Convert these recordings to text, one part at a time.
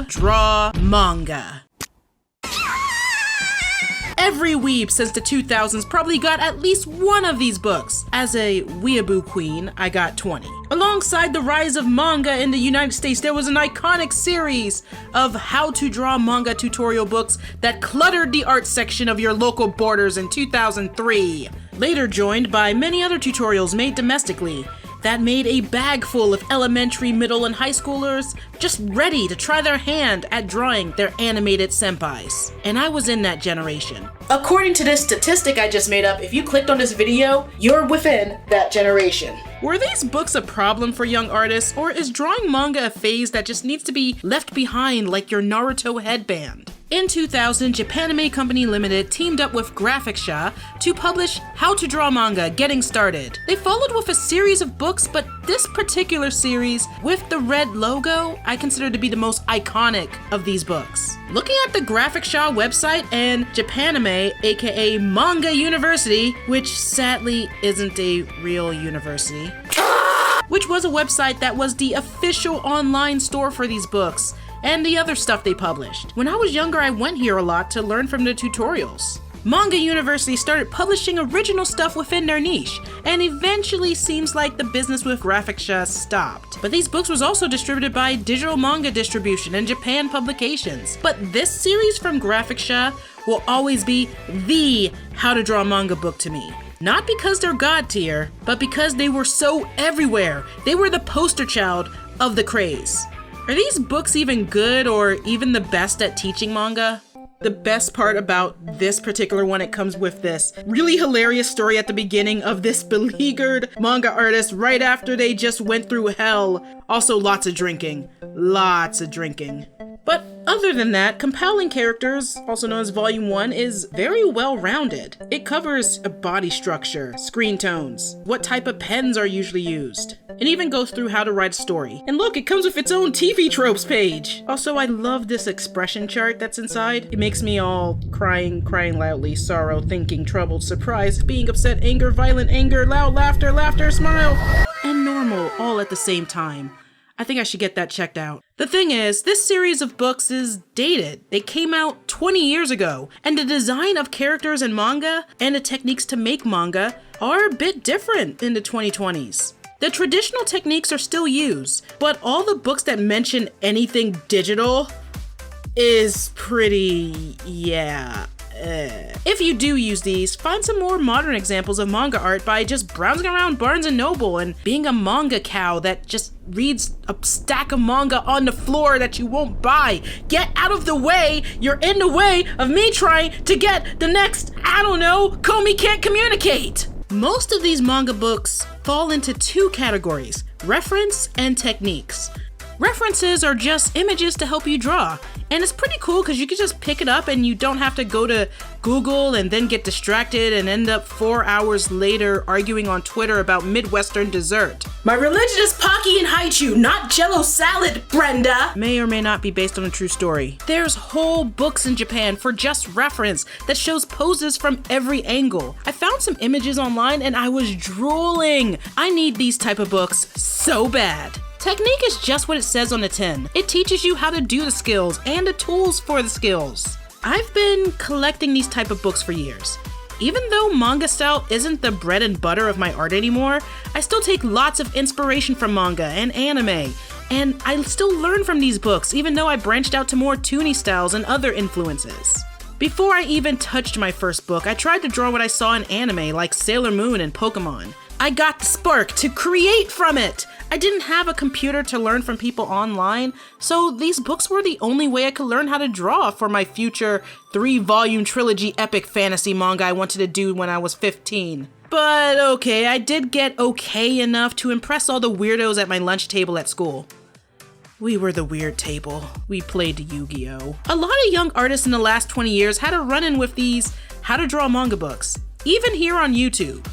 to draw manga. Every weeb since the 2000s probably got at least one of these books. As a weeaboo queen, I got 20. Alongside the rise of manga in the United States, there was an iconic series of how to draw manga tutorial books that cluttered the art section of your local Borders in 2003. Later joined by many other tutorials made domestically that made a bag full of elementary, middle, and high schoolers just ready to try their hand at drawing their animated senpais. And I was in that generation. According to this statistic I just made up, if you clicked on this video, you're within that generation. Were these books a problem for young artists, or is drawing manga a phase that just needs to be left behind like your Naruto headband? In 2000, Japanime Company Limited teamed up with Graphicsha to publish How to Draw Manga Getting Started. They followed with a series of books, but this particular series with the red logo I consider to be the most iconic of these books. Looking at the Graphicsha website and Japanime, aka Manga University, which sadly isn't a real university, which was a website that was the official online store for these books and the other stuff they published. When I was younger, I went here a lot to learn from the tutorials. Manga University started publishing original stuff within their niche, and eventually seems like the business with Graphicsha stopped. But these books was also distributed by Digital Manga Distribution and Japan Publications. But this series from Graphicsha will always be the How to Draw Manga book to me. Not because they're god tier, but because they were so everywhere. They were the poster child of the craze. Are these books even good or even the best at teaching manga? The best part about this particular one, it comes with this really hilarious story at the beginning of this beleaguered manga artist right after they just went through hell. Also lots of drinking. Lots of drinking. But other than that, Compelling Characters, also known as Volume 1, is very well-rounded. It covers a body structure, screen tones, what type of pens are usually used, and even goes through how to write a story. And look, it comes with its own TV tropes page. Also, I love this expression chart that's inside. It makes me all crying loudly, sorrow, thinking, troubled, surprised, being upset, anger, violent anger, loud laughter, laughter, smile, and normal all at the same time. I think I should get that checked out. The thing is, this series of books is dated. They came out 20 years ago, and the design of characters in manga and the techniques to make manga are a bit different in the 2020s. The traditional techniques are still used, but all the books that mention anything digital is pretty, If you do use these, find some more modern examples of manga art by just browsing around Barnes & Noble and being a manga cow that just reads a stack of manga on the floor that you won't buy. Get out of the way! You're in the way of me trying to get the next, I don't know, Comey Can't Communicate! Most of these manga books fall into two categories: reference and techniques. References are just images to help you draw, and it's pretty cool because you can just pick it up and you don't have to go to Google and then get distracted and end up 4 hours later arguing on Twitter about Midwestern dessert. My religion is Pocky and Haichu, not Jello salad, Brenda! May or may not be based on a true story. There's whole books in Japan for just reference that shows poses from every angle. I found some images online and I was drooling. I need these type of books so bad. Technique is just what it says on the tin. It teaches you how to do the skills and the tools for the skills. I've been collecting these type of books for years. Even though manga style isn't the bread and butter of my art anymore, I still take lots of inspiration from manga and anime, and I still learn from these books even though I branched out to more toony styles and other influences. Before I even touched my first book, I tried to draw what I saw in anime like Sailor Moon and Pokemon. I got the spark to create from it! I didn't have a computer to learn from people online, so these books were the only way I could learn how to draw for my future 3-volume trilogy epic fantasy manga I wanted to do when I was 15. But okay, I did get okay enough to impress all the weirdos at my lunch table at school. We were the weird table. We played Yu-Gi-Oh! A lot of young artists in the last 20 years had a run-in with these how to draw manga books, even here on YouTube.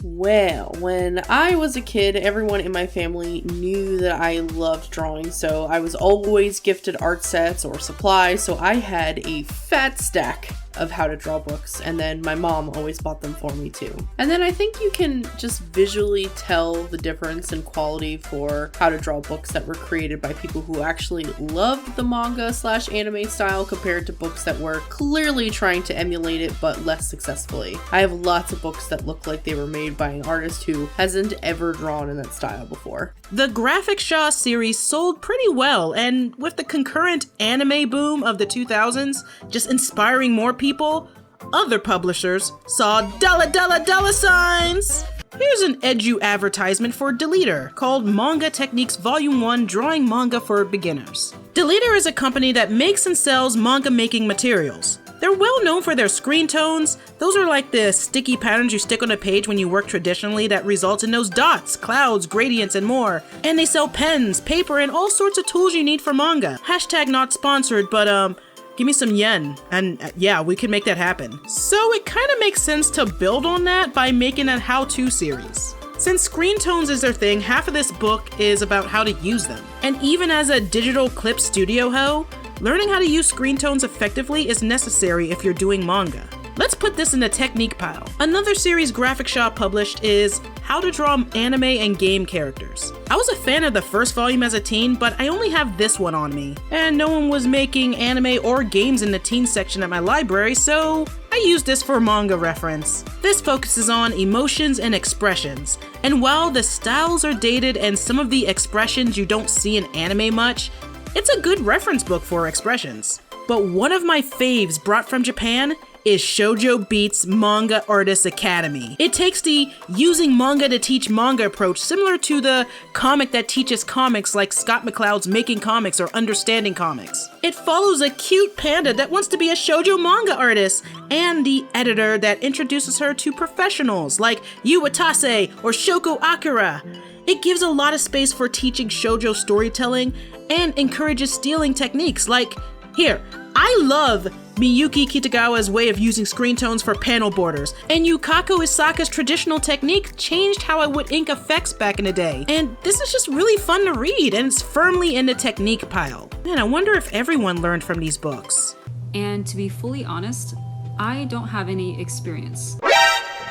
Well, when I was a kid, everyone in my family knew that I loved drawing, so I was always gifted art sets or supplies, so I had a fat stack of how to draw books, and then my mom always bought them for me too. And then I think you can just visually tell the difference in quality for how to draw books that were created by people who actually loved the manga / anime style compared to books that were clearly trying to emulate it but less successfully. I have lots of books that look like they were made by an artist who hasn't ever drawn in that style before. The Graphicsha series sold pretty well, and with the concurrent anime boom of the 2000s just inspiring more people, other publishers saw dollar signs. Here's an edu advertisement for Deleter called Manga Techniques Volume 1 Drawing Manga for Beginners. Deleter is a company that makes and sells manga making materials. They're well known for their screen tones. Those are like the sticky patterns you stick on a page when you work traditionally that results in those dots, clouds, gradients, and more. And they sell pens, paper, and all sorts of tools you need for manga. Hashtag not sponsored, but give me some yen, and yeah, we can make that happen. So it kind of makes sense to build on that by making a how-to series. Since screen tones is their thing, half of this book is about how to use them. And even as a digital clip studio hoe, learning how to use screen tones effectively is necessary if you're doing manga. Let's put this in the technique pile. Another series Graphicsha published is How to Draw Anime and Game Characters. I was a fan of the first volume as a teen, but I only have this one on me. And no one was making anime or games in the teen section at my library, so I used this for manga reference. This focuses on emotions and expressions. And while the styles are dated and some of the expressions you don't see in anime much, it's a good reference book for expressions. But one of my faves brought from Japan is Shoujo Beat's Manga Artists Academy. It takes the using manga to teach manga approach similar to the comic that teaches comics like Scott McCloud's Making Comics or Understanding Comics. It follows a cute panda that wants to be a shoujo manga artist and the editor that introduces her to professionals like Yu Watase or Shoko Akira. It gives a lot of space for teaching shoujo storytelling and encourages stealing techniques like, here, I love Miyuki Kitagawa's way of using screen tones for panel borders, and Yukako Isaka's traditional technique changed how I would ink effects back in the day. And this is just really fun to read, and it's firmly in the technique pile. Man, I wonder if everyone learned from these books. And to be fully honest, I don't have any experience.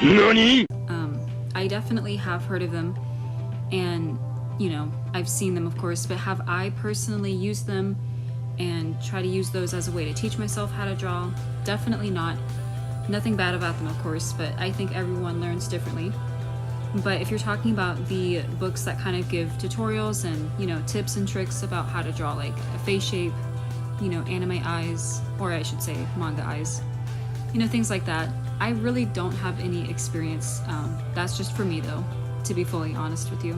NANI? I definitely have heard of them, and, you know, I've seen them, of course, but have I personally used them and try to use those as a way to teach myself how to draw? Definitely not. Nothing bad about them, of course, but I think everyone learns differently. But if you're talking about the books that kind of give tutorials and, you know, tips and tricks about how to draw like a face shape, you know, anime eyes, or I should say manga eyes, you know, things like that, I really don't have any experience. That's just for me though, to be fully honest with you.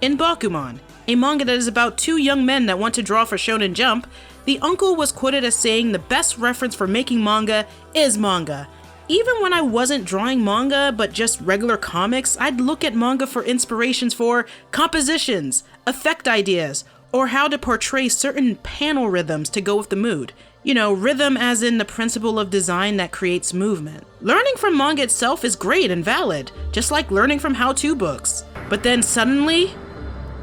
In Bakuman, a manga that is about two young men that want to draw for Shonen Jump, the uncle was quoted as saying the best reference for making manga is manga. Even when I wasn't drawing manga, but just regular comics, I'd look at manga for inspirations for compositions, effect ideas, or how to portray certain panel rhythms to go with the mood. You know, rhythm as in the principle of design that creates movement. Learning from manga itself is great and valid, just like learning from how-to books. But then suddenly,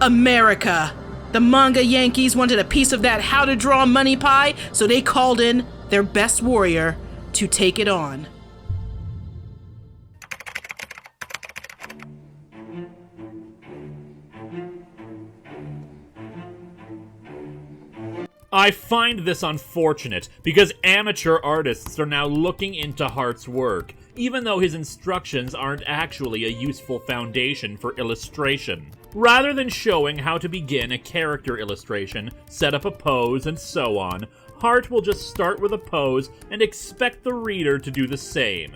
America! The manga Yankees wanted a piece of that how to draw money pie, so they called in their best warrior to take it on. I find this unfortunate, because amateur artists are now looking into Hart's work, even though his instructions aren't actually a useful foundation for illustration. Rather than showing how to begin a character illustration, set up a pose, and so on, Hart will just start with a pose and expect the reader to do the same.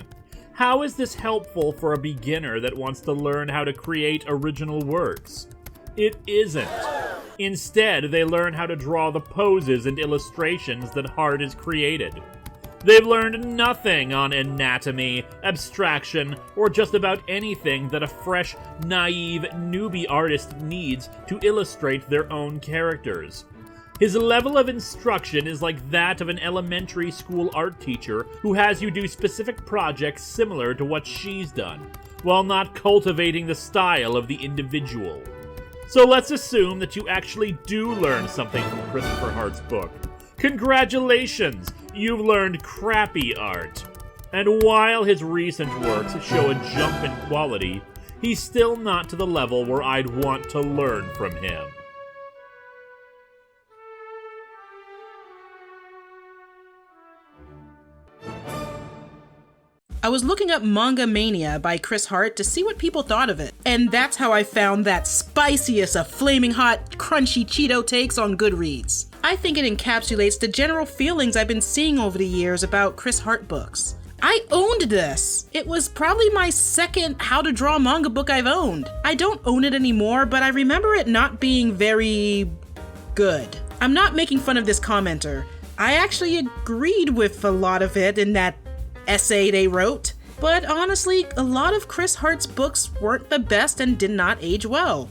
How is this helpful for a beginner that wants to learn how to create original works? It isn't. Instead, they learn how to draw the poses and illustrations that Hart has created. They've learned nothing on anatomy, abstraction, or just about anything that a fresh, naive, newbie artist needs to illustrate their own characters. His level of instruction is like that of an elementary school art teacher who has you do specific projects similar to what she's done, while not cultivating the style of the individual. So let's assume that you actually do learn something from Christopher Hart's book. Congratulations! you've learned crappy art. And while his recent works show a jump in quality, he's still not to the level where I'd want to learn from him. I was looking up Manga Mania by Chris Hart to see what people thought of it, and that's how I found that spiciest of flaming hot, crunchy Cheeto takes on Goodreads. I think it encapsulates the general feelings I've been seeing over the years about Chris Hart books. I owned this! It was probably my second how to draw manga book I've owned. I don't own it anymore, but I remember it not being very good. I'm not making fun of this commenter. I actually agreed with a lot of it in that essay they wrote, but honestly, a lot of Chris Hart's books weren't the best and did not age well.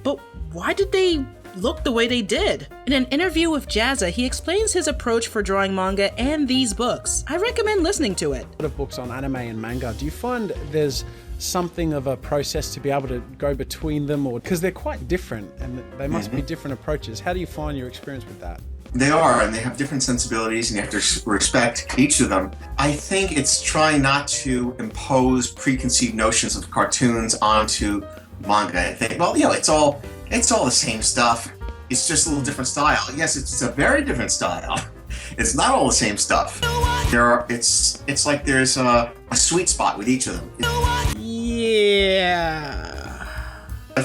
But why did they look the way they did? In an interview with Jazza, he explains his approach for drawing manga and these books. I recommend listening to it. A lot of books on anime and manga. Do you find there's something of a process to be able to go between them, or because they're quite different and they must be different approaches? How do you find your experience with that? They are, and they have different sensibilities, and you have to respect each of them. I think it's trying not to impose preconceived notions of cartoons onto manga and think, well, you know, it's all the same stuff. It's just a little different style. Yes, it's a very different style. It's not all the same stuff. It's like there's a sweet spot with each of them. Yeah.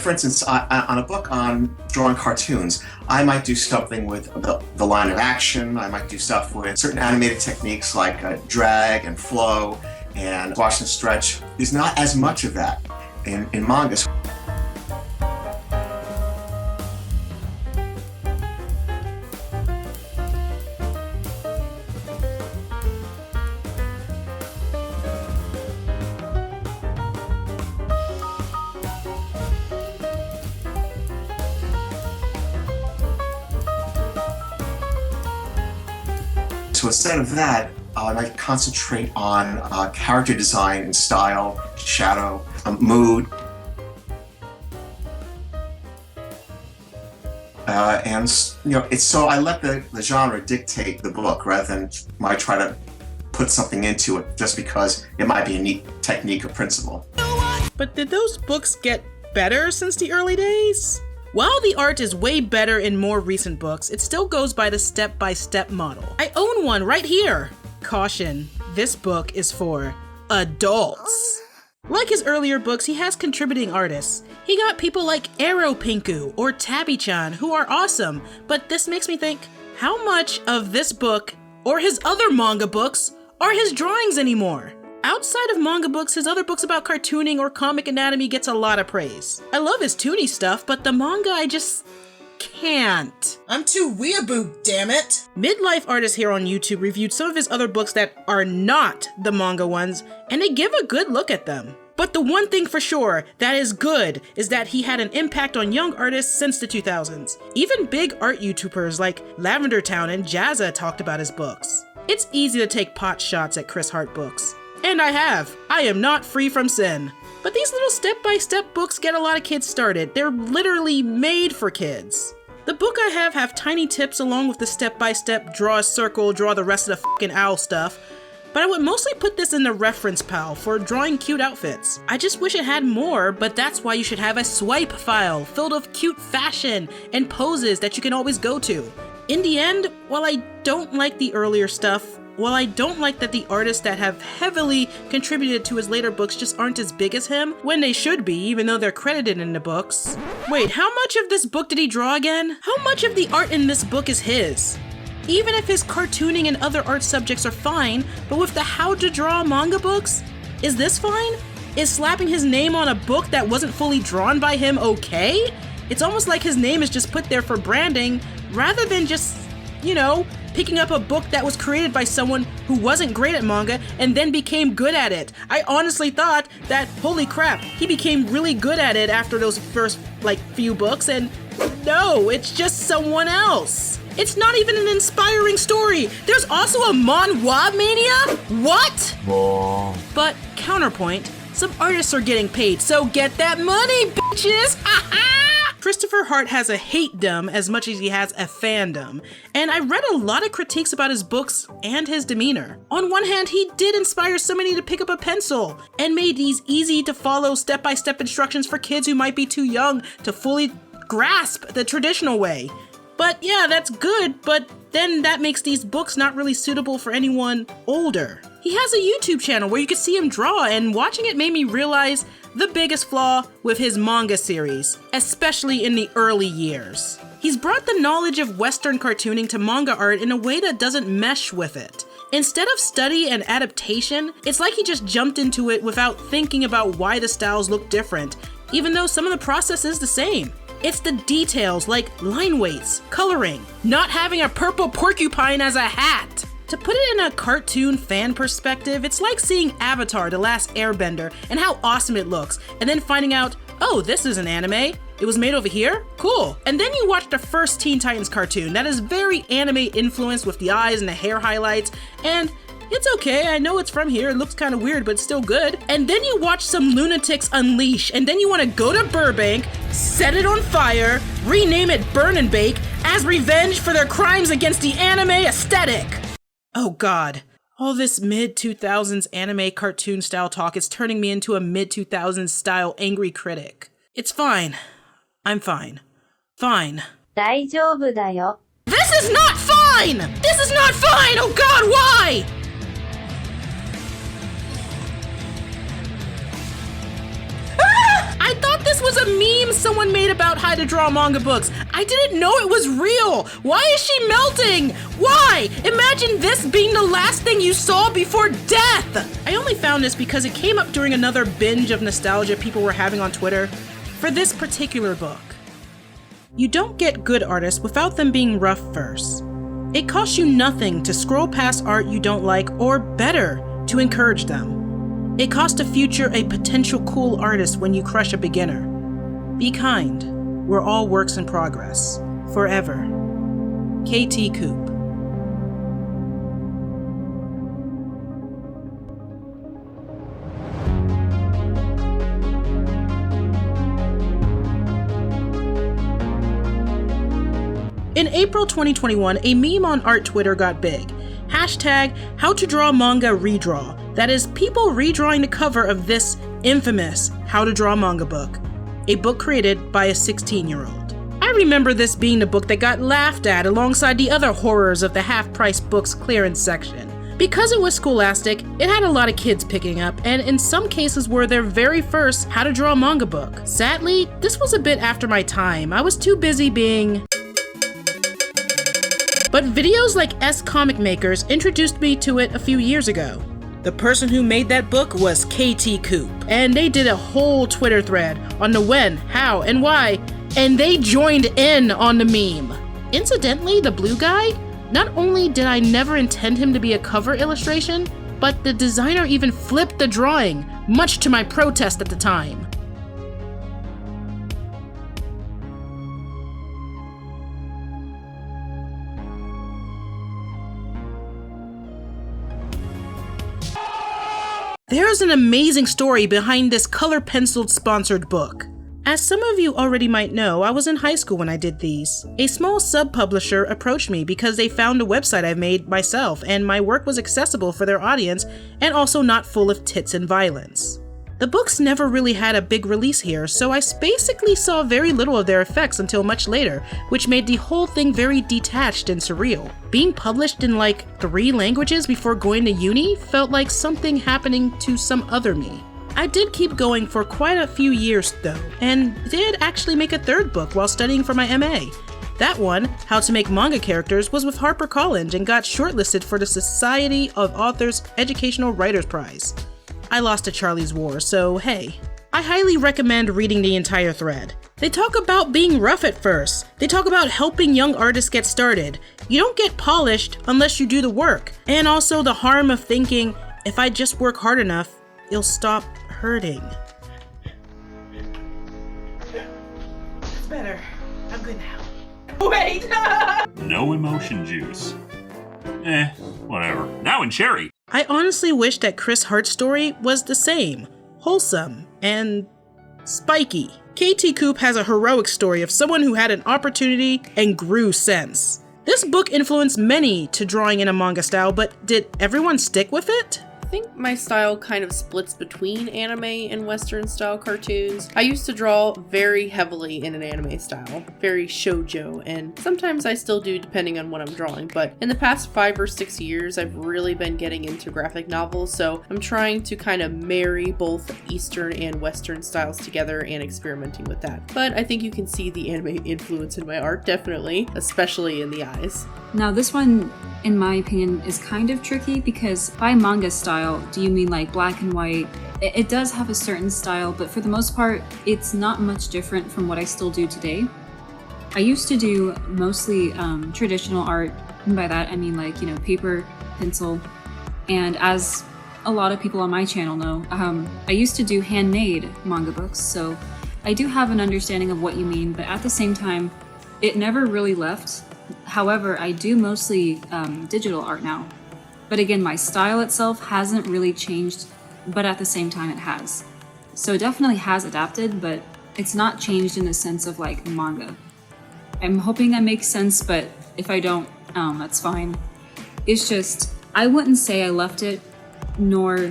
For instance, on a book on drawing cartoons, I might do something with the line of action. I might do stuff with certain animated techniques like drag and flow and wash and stretch. There's not as much of that in mangas. So instead of that, I might concentrate on character design and style, shadow, mood. And you know, it's so I let the genre dictate the book rather than I try to put something into it just because it might be a neat technique or principle. But did those books get better since the early days? While the art is way better in more recent books, it still goes by the step-by-step model. I own one right here. Caution, this book is for adults. Like his earlier books, he has contributing artists. He got people like Arrow Pinku or Tabby-chan who are awesome, but this makes me think, how much of this book, or his other manga books, are his drawings anymore? Outside of manga books, his other books about cartooning or comic anatomy gets a lot of praise. I love his toony stuff, but the manga I just can't. I'm too weeaboo, damn it! Midlife Artist here on YouTube reviewed some of his other books that are not the manga ones, and they give a good look at them. But the one thing for sure that is good is that he had an impact on young artists since the 2000s. Even big art YouTubers like Lavender Town and Jazza talked about his books. It's easy to take pot shots at Chris Hart books. And I have. I am not free from sin. But these little step-by-step books get a lot of kids started. They're literally made for kids. The book I have tiny tips along with the step-by-step draw a circle, draw the rest of the fucking owl stuff. But I would mostly put this in the reference pile for drawing cute outfits. I just wish it had more, but that's why you should have a swipe file filled with cute fashion and poses that you can always go to. In the end, while I don't like the earlier stuff, while I don't like that the artists that have heavily contributed to his later books just aren't as big as him, when they should be, even though they're credited in the books. Wait, how much of this book did he draw again? How much of the art in this book is his? Even if his cartooning and other art subjects are fine, but with the how to draw manga books, is this fine? Is slapping his name on a book that wasn't fully drawn by him okay? It's almost like his name is just put there for branding, rather than just, you know, picking up a book that was created by someone who wasn't great at manga and then became good at it. I honestly thought that, holy crap, he became really good at it after those first, few books, and no, it's just someone else. It's not even an inspiring story. There's also a manhwa mania? What? But counterpoint, some artists are getting paid, so get that money, bitches! Ha ha! Christopher Hart has a hate-dom as much as he has a fandom, and I read a lot of critiques about his books and his demeanor. On one hand, he did inspire so many to pick up a pencil, and made these easy-to-follow step-by-step instructions for kids who might be too young to fully grasp the traditional way. But yeah, that's good, but then that makes these books not really suitable for anyone older. He has a YouTube channel where you can see him draw, and watching it made me realize the biggest flaw with his manga series, especially in the early years. He's brought the knowledge of Western cartooning to manga art in a way that doesn't mesh with it. Instead of study and adaptation, it's like he just jumped into it without thinking about why the styles look different, even though some of the process is the same. It's the details like line weights, coloring, not having a purple porcupine as a hat. To put it in a cartoon fan perspective, it's like seeing Avatar: The Last Airbender and how awesome it looks, and then finding out, oh, this is an anime. It was made over here? Cool. And then you watch the first Teen Titans cartoon that is very anime influenced with the eyes and the hair highlights, and it's okay, I know it's from here, it looks kind of weird, but it's still good. And then you watch some lunatics unleash, and then you want to go to Burbank, set it on fire, rename it Burn and Bake, as revenge for their crimes against the anime aesthetic. Oh god. All this mid-2000s anime cartoon style talk is turning me into a mid-2000s style angry critic. It's fine. I'm fine. Fine. 大丈夫だよ。 This is not fine! This is not fine! Oh god, why? I thought this was a meme someone made about how to draw manga books. I didn't know it was real. Why is she melting? Why? Imagine this being the last thing you saw before death. I only found this because it came up during another binge of nostalgia people were having on Twitter for this particular book. You don't get good artists without them being rough first. It costs you nothing to scroll past art you don't like, or better, to encourage them. It costs a future a potential cool artist when you crush a beginner. Be kind. We're all works in progress. Forever. KT Coope. In April 2021, a meme on art Twitter got big. Hashtag how to draw manga redraw. That is, people redrawing the cover of this infamous How to Draw Manga book, a book created by a 16-year-old. I remember this being the book that got laughed at alongside the other horrors of the half-price books clearance section. Because it was scholastic, it had a lot of kids picking up, and in some cases were their very first How to Draw Manga book. Sadly, this was a bit after my time. I was too busy being... But videos like S Comic Makers introduced me to it a few years ago. The person who made that book was KT Coope, and they did a whole Twitter thread on the when, how, and why, and they joined in on the meme. Incidentally, the blue guy, not only did I never intend him to be a cover illustration, but the designer even flipped the drawing, much to my protest at the time. There's an amazing story behind this color-penciled sponsored book. As some of you already might know, I was in high school when I did these. A small sub-publisher approached me because they found a website I made myself and my work was accessible for their audience and also not full of tits and violence. The books never really had a big release here, so I basically saw very little of their effects until much later, which made the whole thing very detached and surreal. Being published in like 3 languages before going to uni felt like something happening to some other me. I did keep going for quite a few years though, and did actually make a 3rd book while studying for my MA. That one, How to Make Manga Characters, was with HarperCollins and got shortlisted for the Society of Authors Educational Writers Prize. I lost to Charlie's War, so hey. I highly recommend reading the entire thread. They talk about being rough at first. They talk about helping young artists get started. You don't get polished unless you do the work. And also the harm of thinking, if I just work hard enough, it'll stop hurting. That's better. I'm good now. Wait! No emotion juice. Whatever. Now in Cherry. I honestly wish that Chris Hart's story was the same. Wholesome and spiky. KT Coope has a heroic story of someone who had an opportunity and grew since. This book influenced many to drawing in a manga style, but did everyone stick with it? I think my style kind of splits between anime and Western style cartoons. I used to draw very heavily in an anime style, very shoujo, and sometimes I still do depending on what I'm drawing, but in the past 5 or 6 years I've really been getting into graphic novels, so I'm trying to kind of marry both Eastern and Western styles together and experimenting with that. But I think you can see the anime influence in my art, definitely, especially in the eyes. Now this one, in my opinion, is kind of tricky because by manga style, do you mean like black and white? It does have a certain style, but for the most part, it's not much different from what I still do today. I used to do mostly traditional art, and by that I mean like, paper, pencil, and as a lot of people on my channel know, I used to do handmade manga books, so I do have an understanding of what you mean, but at the same time, it never really left. However, I do mostly digital art now. But again, my style itself hasn't really changed, but at the same time it has. So it definitely has adapted, but it's not changed in the sense of like manga. I'm hoping that makes sense, but if I don't, that's fine. It's just, I wouldn't say I left it, nor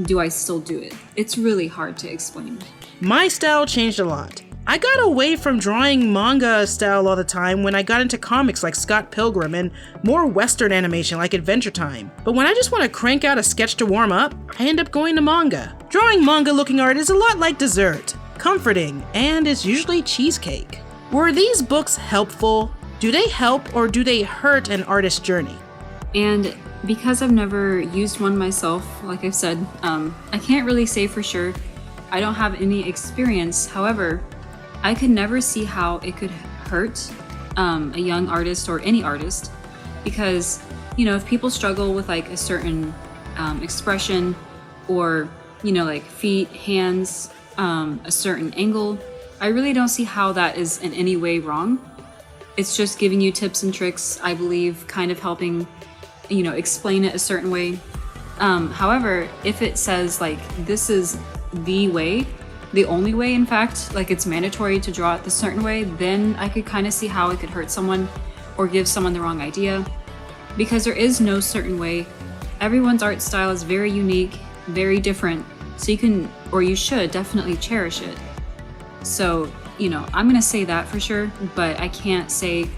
do I still do it. It's really hard to explain. My style changed a lot. I got away from drawing manga style all the time when I got into comics like Scott Pilgrim and more Western animation like Adventure Time. But when I just want to crank out a sketch to warm up, I end up going to manga. Drawing manga looking art is a lot like dessert, comforting, and is usually cheesecake. Were these books helpful? Do they help or do they hurt an artist's journey? And because I've never used one myself, like I've said, I can't really say for sure. I don't have any experience. However, I could never see how it could hurt a young artist or any artist because, if people struggle with like a certain expression or, like feet, hands, a certain angle, I really don't see how that is in any way wrong. It's just giving you tips and tricks, I believe, kind of helping, explain it a certain way. However, if it says like, this is the way, the only way, in fact, like it's mandatory to draw it the certain way, then I could kind of see how it could hurt someone or give someone the wrong idea. Because there is no certain way. Everyone's art style is very unique, very different, so you can, or you should, definitely cherish it. So, I'm gonna say that for sure, but I can't say,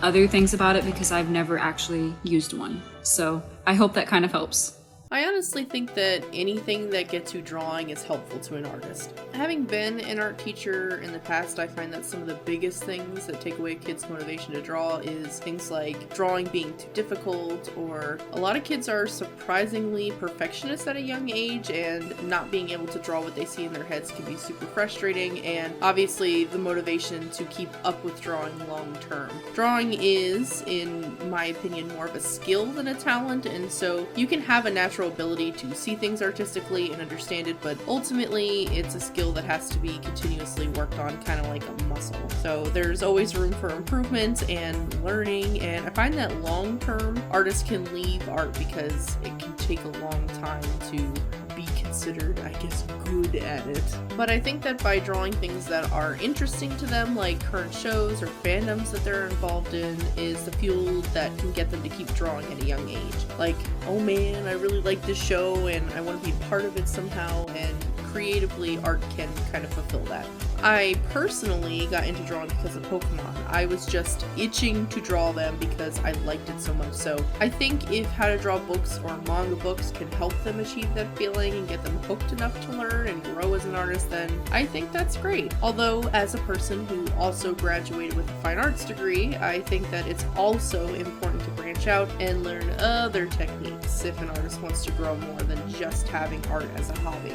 other things about it because I've never actually used one. So I hope that kind of helps. I honestly think that anything that gets you drawing is helpful to an artist. Having been an art teacher in the past, I find that some of the biggest things that take away kids' motivation to draw is things like drawing being too difficult, or a lot of kids are surprisingly perfectionists at a young age, and not being able to draw what they see in their heads can be super frustrating, and obviously the motivation to keep up with drawing long term. Drawing is, in my opinion, more of a skill than a talent, and so you can have a natural ability to see things artistically and understand it, but ultimately it's a skill that has to be continuously worked on, kind of like a muscle. So there's always room for improvement and learning, and I find that long-term artists can leave art because it can take a long time to be considered, I guess, good at it. But I think that by drawing things that are interesting to them, like current shows or fandoms that they're involved in, is the fuel that can get them to keep drawing at a young age. Like, oh man, I really like this show and I want to be part of it somehow, and creatively art can kind of fulfill that. I personally got into drawing because of Pokemon. I was just itching to draw them because I liked it so much. So I think if how to draw books or manga books can help them achieve that feeling and get them hooked enough to learn and grow as an artist, then I think that's great. Although as a person who also graduated with a fine arts degree, I think that it's also important to branch out and learn other techniques if an artist wants to grow more than just having art as a hobby.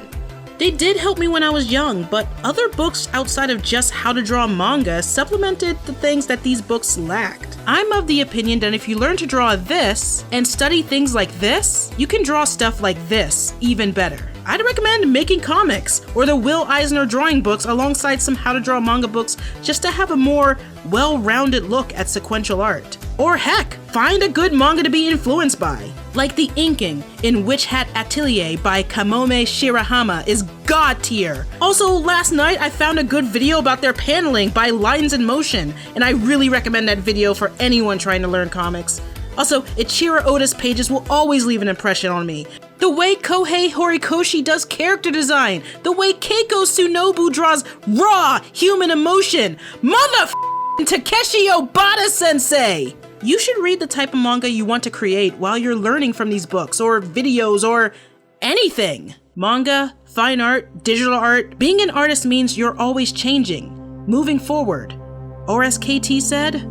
They did help me when I was young, but other books outside of just how to draw manga supplemented the things that these books lacked. I'm of the opinion that if you learn to draw this and study things like this, you can draw stuff like this even better. I'd recommend making comics or the Will Eisner drawing books alongside some how to draw manga books just to have a more well-rounded look at sequential art. Or heck, find a good manga to be influenced by. Like the inking in Witch Hat Atelier by Kamome Shirahama is god tier. Also, last night I found a good video about their paneling by Lines in Motion, and I really recommend that video for anyone trying to learn comics. Also, Ichiro Oda's pages will always leave an impression on me. The way Kohei Horikoshi does character design, the way Keiko Tsunobu draws raw human emotion, motherf***ing Takeshi Obata sensei! You should read the type of manga you want to create while you're learning from these books, or videos, or anything. Manga, fine art, digital art, being an artist means you're always changing, moving forward. Or as KT said,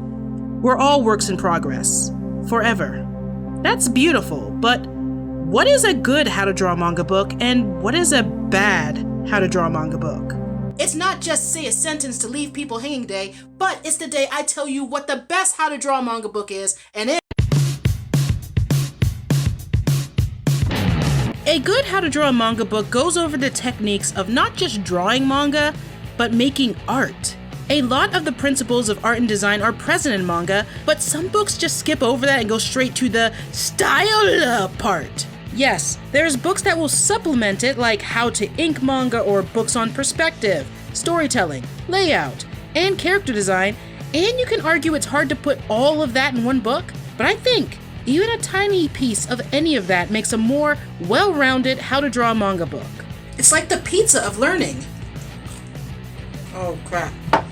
we're all works in progress, forever. That's beautiful, but what is a good how to draw manga book, and what is a bad how to draw manga book? It's not just say a sentence to leave people hanging day, but it's the day I tell you what the best how to draw manga book is, and a good how to draw a manga book goes over the techniques of not just drawing manga, but making art. A lot of the principles of art and design are present in manga, but some books just skip over that and go straight to the style part. Yes, there's books that will supplement it, like How to Ink Manga or books on perspective, storytelling, layout, and character design, and you can argue it's hard to put all of that in one book, but I think even a tiny piece of any of that makes a more well-rounded how to draw a manga book. It's like the pizza of learning. Oh crap, I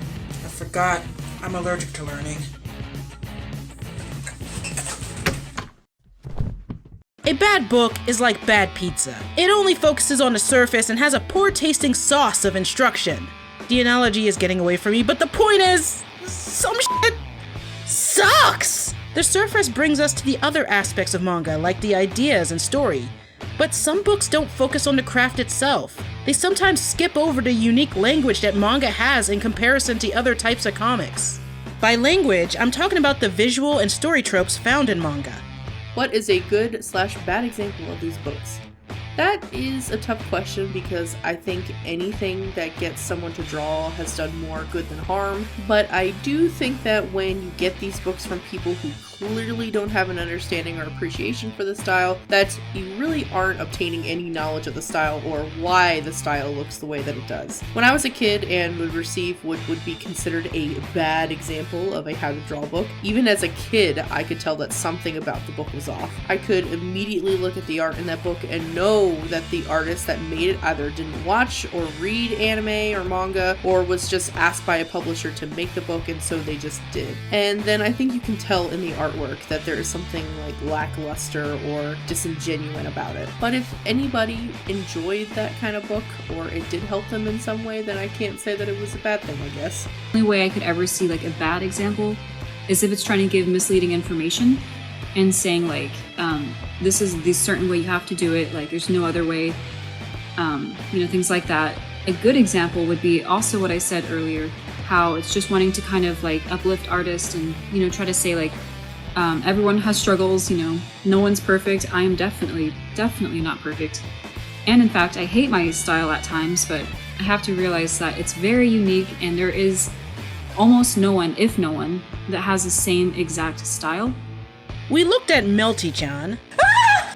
forgot I'm allergic to learning. A bad book is like bad pizza. It only focuses on the surface and has a poor tasting sauce of instruction. The analogy is getting away from me, but the point is, some shit sucks! The surface brings us to the other aspects of manga, like the ideas and story. But some books don't focus on the craft itself. They sometimes skip over the unique language that manga has in comparison to other types of comics. By language, I'm talking about the visual and story tropes found in manga. What is a good/bad example of these books? That is a tough question because I think anything that gets someone to draw has done more good than harm, but I do think that when you get these books from people who clearly don't have an understanding or appreciation for the style, that you really aren't obtaining any knowledge of the style or why the style looks the way that it does. When I was a kid and would receive what would be considered a bad example of a how to draw book, even as a kid I could tell that something about the book was off. I could immediately look at the art in that book and know that the artist that made it either didn't watch or read anime or manga or was just asked by a publisher to make the book and so they just did. And then I think you can tell in the artwork that there is something like lackluster or disingenuine about it. But if anybody enjoyed that kind of book or it did help them in some way, then I can't say that it was a bad thing, I guess. The only way I could ever see like a bad example is if it's trying to give misleading information and saying like, this is the certain way you have to do it, like there's no other way, things like that. A good example would be also what I said earlier, how it's just wanting to kind of like uplift artists and, try to say like, everyone has struggles, no one's perfect. I am definitely not perfect. And in fact, I hate my style at times, but I have to realize that it's very unique and there is almost no one, if no one, that has the same exact style. We looked at Melty-chan,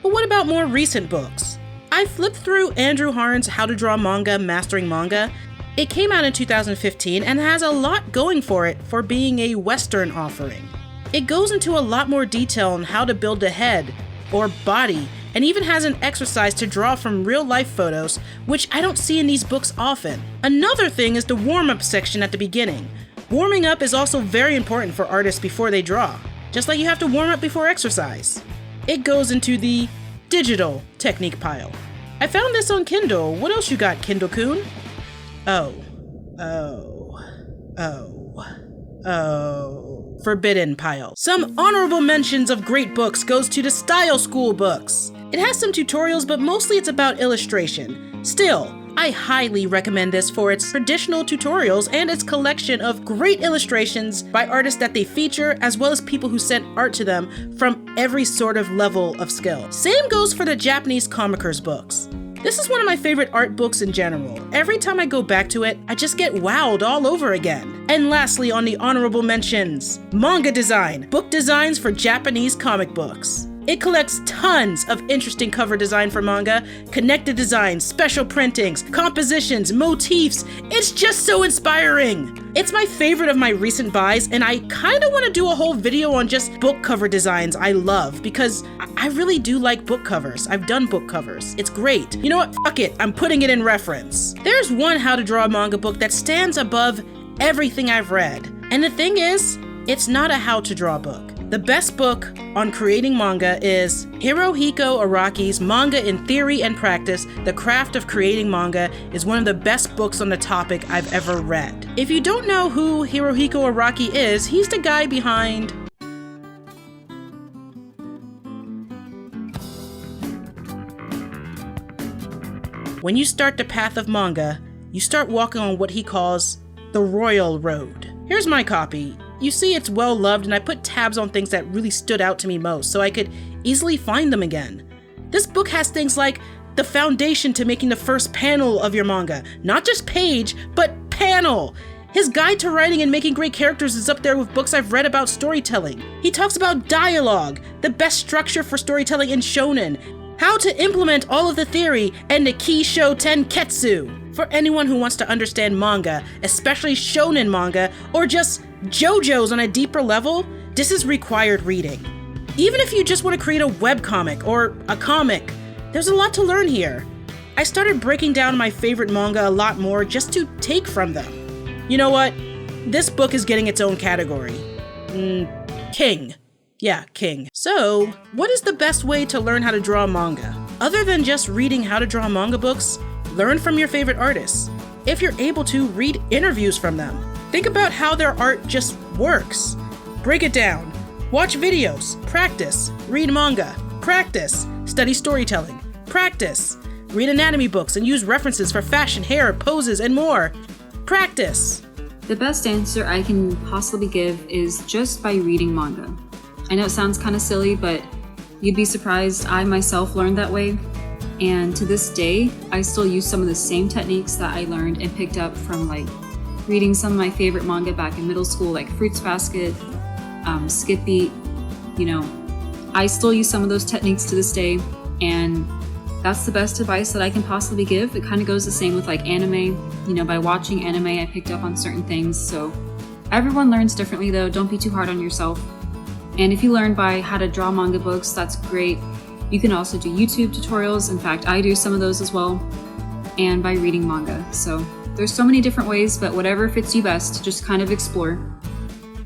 but what about more recent books? I flipped through Andrew Harn's How to Draw Manga, Mastering Manga. It came out in 2015 and has a lot going for it for being a Western offering. It goes into a lot more detail on how to build a head or body, and even has an exercise to draw from real-life photos, which I don't see in these books often. Another thing is the warm-up section at the beginning. Warming up is also very important for artists before they draw, just like you have to warm up before exercise. It goes into the digital technique pile. I found this on Kindle. What else you got, Kindle-kun? Forbidden pile. Some honorable mentions of great books goes to the Style School books. It has some tutorials, but mostly it's about illustration. Still, I highly recommend this for its traditional tutorials and its collection of great illustrations by artists that they feature, as well as people who sent art to them from every sort of level of skill. Same goes for the Japanese Comikers books. This is one of my favorite art books in general. Every time I go back to it, I just get wowed all over again. And lastly, on the honorable mentions, Manga Design, book designs for Japanese comic books. It collects tons of interesting cover design for manga, connected designs, special printings, compositions, motifs. It's just so inspiring. It's my favorite of my recent buys, and I kinda wanna do a whole video on just book cover designs I love, because I really do like book covers. I've done book covers. It's great. You know what? Fuck it. I'm putting it in reference. There's one how to draw a manga book that stands above everything I've read. And the thing is, it's not a how to draw book. The best book on creating manga is Hirohiko Araki's Manga in Theory and Practice, The Craft of Creating Manga is one of the best books on the topic I've ever read. If you don't know who Hirohiko Araki is, he's the guy behind When you start the path of manga, you start walking on what he calls the royal road. Here's my copy. You see it's well loved, and I put tabs on things that really stood out to me most so I could easily find them again. This book has things like the foundation to making the first panel of your manga. Not just page, but panel. His guide to writing and making great characters is up there with books I've read about storytelling. He talks about dialogue, the best structure for storytelling in shonen, how to implement all of the theory, and the Kisho Tenketsu. For anyone who wants to understand manga, especially shonen manga, or just JoJo's on a deeper level, this is required reading. Even if you just want to create a webcomic or a comic, there's a lot to learn here. I started breaking down my favorite manga a lot more just to take from them. You know what? This book is getting its own category. King. Yeah, King. So, what is the best way to learn how to draw manga? Other than just reading how to draw manga books, learn from your favorite artists. If you're able to, read interviews from them. Think about how their art just works. Break it down. Watch videos. Practice. Read manga. Practice. Study storytelling. Practice. Read anatomy books and use references for fashion, hair, poses, and more. Practice. The best answer I can possibly give is just by reading manga. I know it sounds kind of silly, but you'd be surprised I myself learned that way. And to this day, I still use some of the same techniques that I learned and picked up from reading some of my favorite manga back in middle school, like Fruits Basket, Skip Beat. I still use some of those techniques to this day, and that's the best advice that I can possibly give. It kind of goes the same with anime. By watching anime, I picked up on certain things. So everyone learns differently though. Don't be too hard on yourself. And if you learn by how to draw manga books, that's great. You can also do YouTube tutorials. In fact, I do some of those as well. And by reading manga. So there's so many different ways, but whatever fits you best, just kind of explore.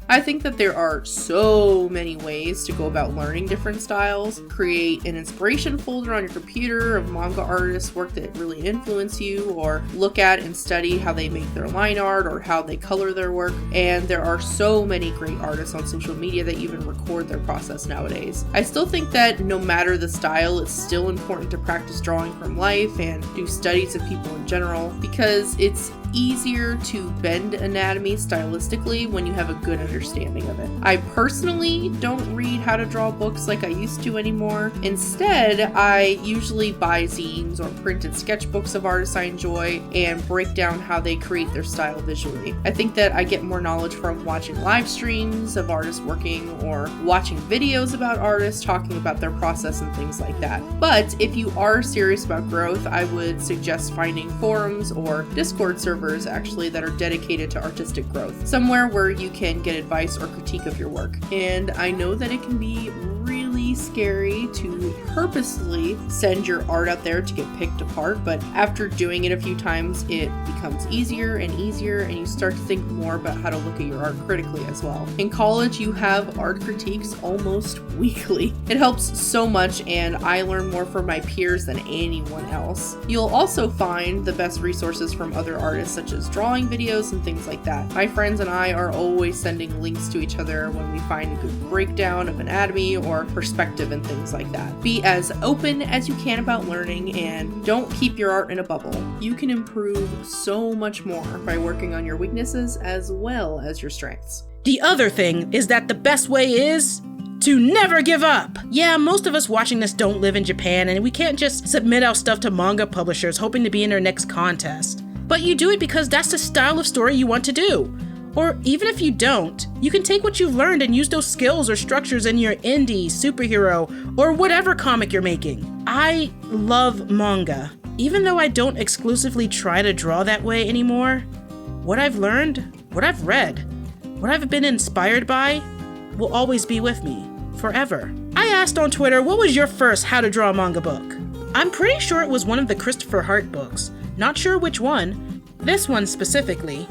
I think that there are so many ways to go about learning different styles. Create an inspiration folder on your computer of manga artists' work that really influence you, or look at and study how they make their line art or how they color their work. And there are so many great artists on social media that even record their process nowadays. I still think that no matter the style, it's still important to practice drawing from life and do studies of people in general, because it's easier to bend anatomy stylistically when you have a good understanding of it. I personally don't read how to draw books like I used to anymore. Instead, I usually buy zines or printed sketchbooks of artists I enjoy and break down how they create their style visually. I think that I get more knowledge from watching live streams of artists working or watching videos about artists talking about their process and things like that. But if you are serious about growth, I would suggest finding forums or Discord servers actually that are dedicated to artistic growth, somewhere where you can get advice or critique of your work. And I know that it can be really scary to purposely send your art out there to get picked apart, but after doing it a few times, it becomes easier and easier, and you start to think more about how to look at your art critically as well. In college, you have art critiques almost weekly. It helps so much, and I learn more from my peers than anyone else. You'll also find the best resources from other artists, such as drawing videos and things like that. My friends and I are always sending links to each other when we find a good breakdown of anatomy or perspective and things like that. Be as open as you can about learning, and don't keep your art in a bubble. You can improve so much more by working on your weaknesses as well as your strengths. The other thing is that the best way is to never give up. Yeah, most of us watching this don't live in Japan, and we can't just submit our stuff to manga publishers hoping to be in their next contest. But you do it because that's the style of story you want to do. Or even if you don't, you can take what you've learned and use those skills or structures in your indie, superhero, or whatever comic you're making. I love manga. Even though I don't exclusively try to draw that way anymore, what I've learned, what I've read, what I've been inspired by, will always be with me, forever. I asked on Twitter, what was your first How to Draw Manga book? I'm pretty sure it was one of the Christopher Hart books. Not sure which one. This one specifically.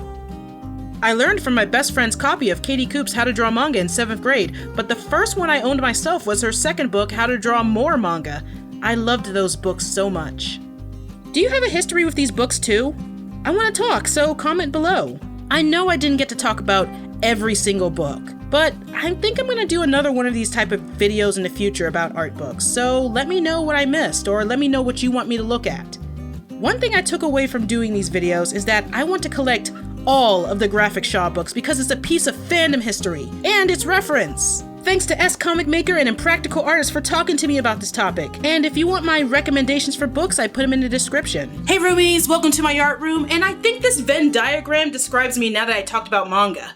I learned from my best friend's copy of KT Coope's How to Draw Manga in 7th grade, but the first one I owned myself was her second book, How to Draw More Manga. I loved those books so much. Do you have a history with these books too? I want to talk, so comment below. I know I didn't get to talk about every single book, but I think I'm going to do another one of these type of videos in the future about art books, so let me know what I missed, or let me know what you want me to look at. One thing I took away from doing these videos is that I want to collect all of the Graphicsha books because it's a piece of fandom history, and it's reference. Thanks to S Comic Maker and Impractical Artist for talking to me about this topic. And if you want my recommendations for books, I put them in the description. Hey Rubies, welcome to my art room, and I think this Venn diagram describes me now that I talked about manga.